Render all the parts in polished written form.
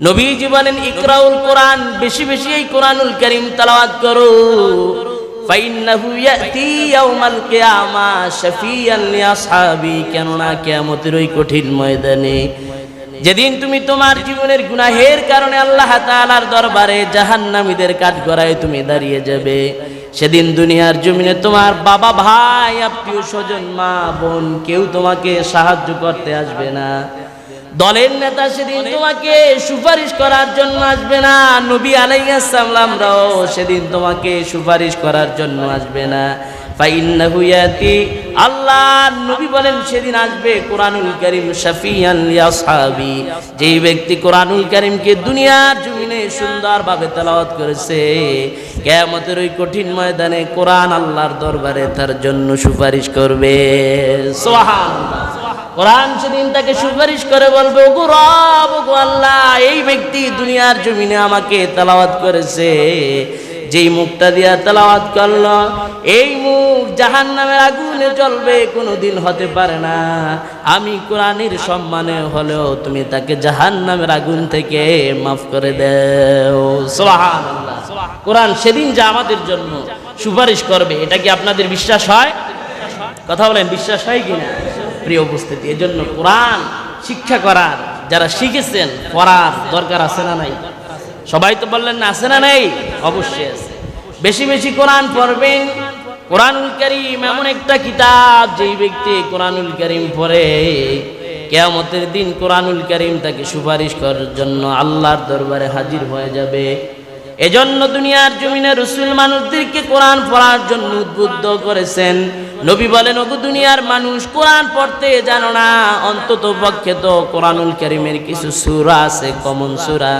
নবীজি বলেন ইকরাউল কোরআন, বেশি বেশি এই কোরআনুল কারীম তেলাওয়াত করো। ফাইন্নাহু ইয়াতি ইয়াউমাল কিয়ামা শাফিয়ান লিআসহাবি, কেননা কিয়ামতের ওই কঠিন ময়দানে যেদিন তুমি তোমার জীবনের গুনাহের কারণে আল্লাহ তাআলার দরবারে জাহান্নামীদের কাঠগড়ায় তুমি দাঁড়িয়ে যাবে, সেদিন দুনিয়ার জমিনে তোমার বাবা, ভাই, আত্মীয় স্বজন, মা, বোন কেউ তোমাকে সাহায্য করতে আসবে না। দলের নেতা সেদিন তোমাকে সুপারিশ করার জন্য আসবে না। নবী আলাইহিস সালামরাও সেদিন তোমাকে সুপারিশ করার জন্য আসবে না। ফাইন্নাহু ইয়াতি, আল্লাহর নবী বলেন সেদিন আসবে কোরআনুল কারীম শাফিয়ান লিআসহাবি, যেই ব্যক্তি কোরআনুল কারীমকে দুনিয়ার জমিনে সুন্দরভাবে তেলাওয়াত করেছে, কিয়ামতের ওই কঠিন ময়দানে কোরআন আল্লাহর দরবারে তার জন্য সুপারিশ করবে। সুবহানাল্লাহ। কোরআন সেদিন তাকে সুপারিশ করে বলবে, ওগো রব, ওগো আল্লাহ, এই ব্যক্তি দুনিয়ার জমিনে আমাকে তেলাওয়াত করেছে, যেই মুখটা দিয়া তেলাওয়াত করলো এই মুখ জাহান্নামের আগুনে জ্বলবে, কোনোদিন হতে পারে না। আমি কোরআনের সম্মানে হলেও তুমি তাকে জাহান্নামের আগুন থেকে মাফ করে দাও। সুবহানাল্লাহ। কোরআন সেদিন যা আমাদের জন্য সুপারিশ করবে, এটা কি আপনাদের বিশ্বাস হয়? কথা বলেন, বিশ্বাস হয় কিনা? প্রিয় উপস্থিতি, এজন্য কোরআন শিক্ষা করার, যারা শিখেছেন পড়ার দরকার আছে না নাই? সবাই তো বললেন না, আছে না নাই? অবশ্যই আছে। বেশি বেশি কোরআন পড়বেন। কোরআনুল কারীম এমন একটা কিতাব, যেই ব্যক্তি কোরআনুল কারীম পড়ে কিয়ামতের দিন কোরআনুল কারীম তাকে সুপারিশ করার জন্য আল্লাহর দরবারে হাজির হয়ে যাবে। এজন্য দুনিয়ার জমিনে রাসূল মানুষদেরকে কোরআন পড়ার জন্য উদ্বুদ্ধ করেছেন। নবী বলেন, ওগো দুনিয়ার মানুষ, কোরআন পড়তে জানো না, অন্তত পক্ষে তো কোরআনুল কারীমের কিছু সূরা আছে, কমন সূরা,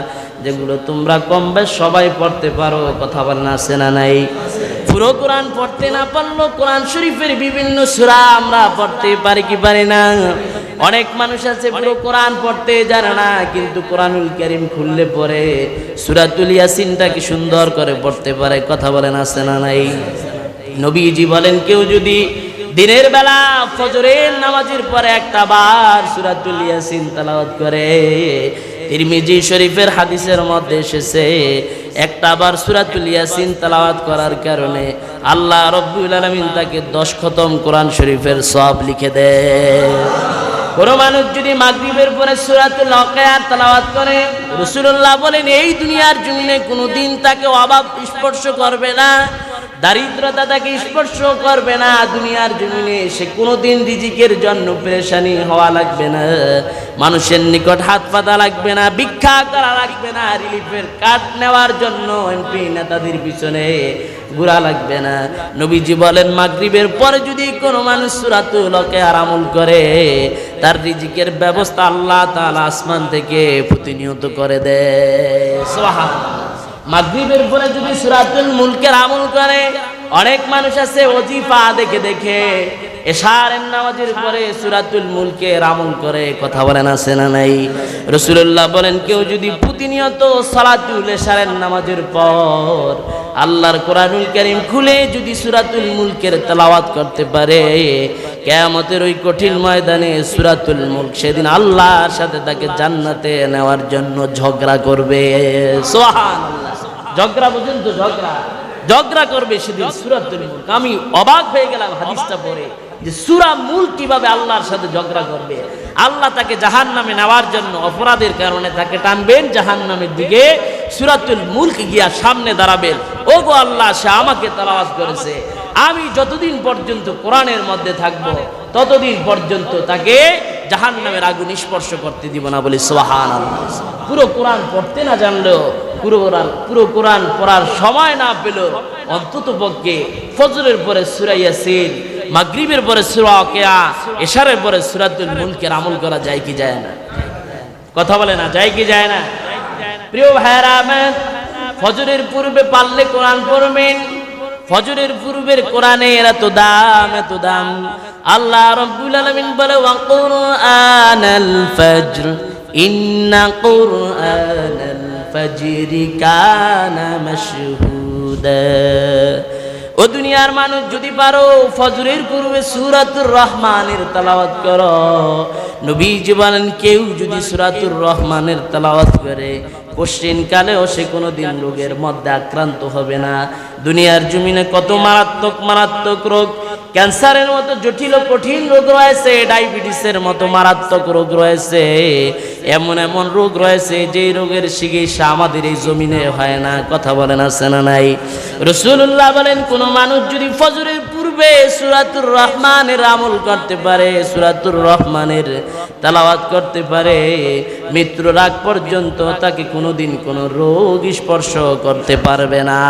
যেগুলো তোমরা কম বেশ সবাই পড়তে পারো। কথা বলেন, আছে না নাই? পুরো কোরআন পড়তে না পারলেও কোরআন শরীফের বিভিন্ন সূরা আমরা পড়তে পারি কি পারি না? অনেক মানুষ আছে পুরো কোরআন পড়তে জানে না, কিন্তু কোরআনুল কারীম খুললে পরে সূরাতুল ইয়াসিনটা কি সুন্দর করে পড়তে পারে। কথা বলেন, আছে না নাই? নবীজি বলেন, কেউ যদি দিনের বেলা ফজরের নামাজের পরে একটা বার সূরাতুল ইয়াসিন তেলাওয়াত করে, তিরমিজি শরীফের হাদিসের মধ্যে এসেছে, একটা বার সূরাতুল ইয়াসিন তেলাওয়াত করার কারণে আল্লাহ রাব্বুল আলামিন তাকে 10 খতম কোরআন শরীফের সওয়াব লিখে দেয়। কোন মানুষ যদি মাগরিবের পরে সূরাতুল ওয়াকিয়া তেলাওয়াত করে, রাসূলুল্লাহ বলেন এই দুনিয়ার জমিনে কোনোদিন তাকে অভাব স্পর্শ করবে না, দারিদ্রতা তাকে স্পর্শ করবে না। দুনিয়ার জমিনে সে কোনোদিন রিজিকের জন্য পেরেশানি হওয়া লাগবে না, মানুষের নিকট হাত পাতা লাগবে না, ভিক্ষা করা লাগবে না, রিলিফের কার্ড নেওয়ার জন্য এমপি নেতাদের পিছনে ঘোরা লাগবে না। নবীজি বলেন, মাগরিবের পরে যদি কোনো মানুষ সূরাতুল ওয়াকিয়া আমল করে, তার রিজিকের ব্যবস্থা আল্লাহ তাআলা আসমান থেকে প্রতিনিয়ত করে দেয়। সুবহানাল্লাহ। মাগরিবের পরে যদি সূরাতুল মুলকের আমল করে, অনেক মানুষ আছে ওজিফা দেখে দেখে এশারের নামাজের পরে সূরাতুল মুলকের আমল করে। কথা বলেন, আছে না নাই? রাসূলুল্লাহ বলেন, কেউ যদি প্রতিনিয়ত সালাতুল এশারের নামাজের পর আল্লাহর কোরআনুল কারীম খুলে যদি সূরাতুল মুলকের তেলাওয়াত করতে পারে, কিয়ামতের ওই কঠিন ময়দানে সূরাতুল মুলক সেদিন আল্লাহর সাথে তাকে জান্নাতে নেওয়ার জন্য ঝগড়া করবে। সুবহানাল্লাহ। ঝগড়া বুঝেন তো? ঝগড়া করবে সেদিন সূরাতুল মুলক। আমি অবাক হয়ে গেলাম হাদিসটা পড়ে, যে সূরা মুলক কিভাবে আল্লাহর সাথে ঝগড়া করবে। আল্লাহ তাকে জাহান্নামে নেওয়ার জন্য অপরাধের কারণে তাকে টানবেন জাহান্নামের দিকে, সূরাতুল মুলক গিয়া সামনে দাঁড়াবেন, ওগো আল্লাহ, সে আমাকে তেলাওয়াত করেছে, আমি যতদিন পর্যন্ত কোরআনের মধ্যে থাকব ততদিন পর্যন্ত তাকে জাহান্নামের আগুন স্পর্শ করতে দিব না। বলি সুবহানাল্লাহ। পুরো কোরআন পড়তে না জানলেও, পুরো কোরআন পড়ার সময় না পেল, অন্তত পক্ষে ফজরের পরে সূরা ইয়াসিন, মাগরিবের পরে সূরা ওয়াকিয়া, এশারের পরে সূরাতুল মুলকের আমল করা যায় কি যায় না? কথা বলে না, যায় কি যায় না? প্রিয় ভাইরা আমার, ফজরের পূর্বে পারলে কোরআন পড়বেন। ফজরের পূর্বের কোরআনের এত দাম, এত দাম। আল্লাহ রাব্বুল আলামিন বলে, ওয়া কুরআনাল ফজর ইন্না কুরআনাল ফজরি কানা মাশহুদা। ও দুনিয়ার মানুষ যদি পারো ফজরের পূর্বে সূরাতুর রহমানের তেলাওয়াত করো। নবীজি বলেন কেউ যদি সূরাতুর রহমানের তেলাওয়াত করে কঠিন কালেও সে কোনোদিন রোগের মধ্যে আক্রান্ত হবে না। দুনিয়ার জমিনে কত মারাত্মক মারাত্মক রোগ, ক্যান্সারের মতো জটিল কঠিন রোগ রয়েছে, ডায়াবেটিসের মতো মারাত্মক রোগ রয়েছে, এমন এমন রোগ রয়েছে যে রোগের চিকিৎসা আমাদের এই জমিনে হয় না। কথা বলেন আছে না নাই? রাসূলুল্লাহ বলেন কোন মানুষ যদি ফজরের পূর্বে সূরাতুর রহমানের আমল করতে পারে, সূরাতুর রহমানের তেলাওয়াত করতে পারে, মৃত্যুর আগ পর্যন্ত তাকে কোনোদিন কোনো রোগ স্পর্শ করতে পারবে না।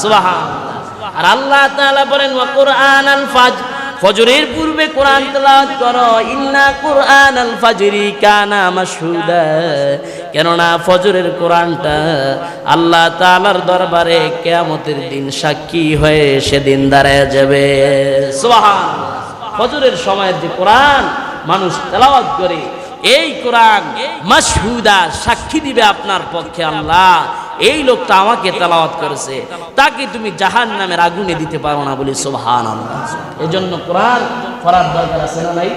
সুবহানাল্লাহ। আর আল্লাহ তাআলা বলেন ওয়া কুরআনাল ফাজর, ফজরের পূর্বে কোরআন তেলাওয়াত করো। ইন্না কুরআনাল ফাজরি কানা মাশহুদা, কেননা ফজরের কোরআনটা আল্লাহ তাআলার দরবারে কিয়ামতের দিন সাক্ষী হয়ে সেদিন দাঁড়ায় যাবে। সুবহানাল্লাহ। ফজরের সময়ের যে কোরআন মানুষ তেলাওয়াত করে, এই কোরআন মাশহুদা সাক্ষী দিবে আপনার পক্ষে, আল্লাহ এই লোকটা আমাকে তেলাওয়াত করেছে, তাকে তুমি জাহান্নামের আগুনে দিতে পারো না বলি সুবহানাল্লাহ। এজন্য কোরআন পড়ার দরকার আছে না নাই?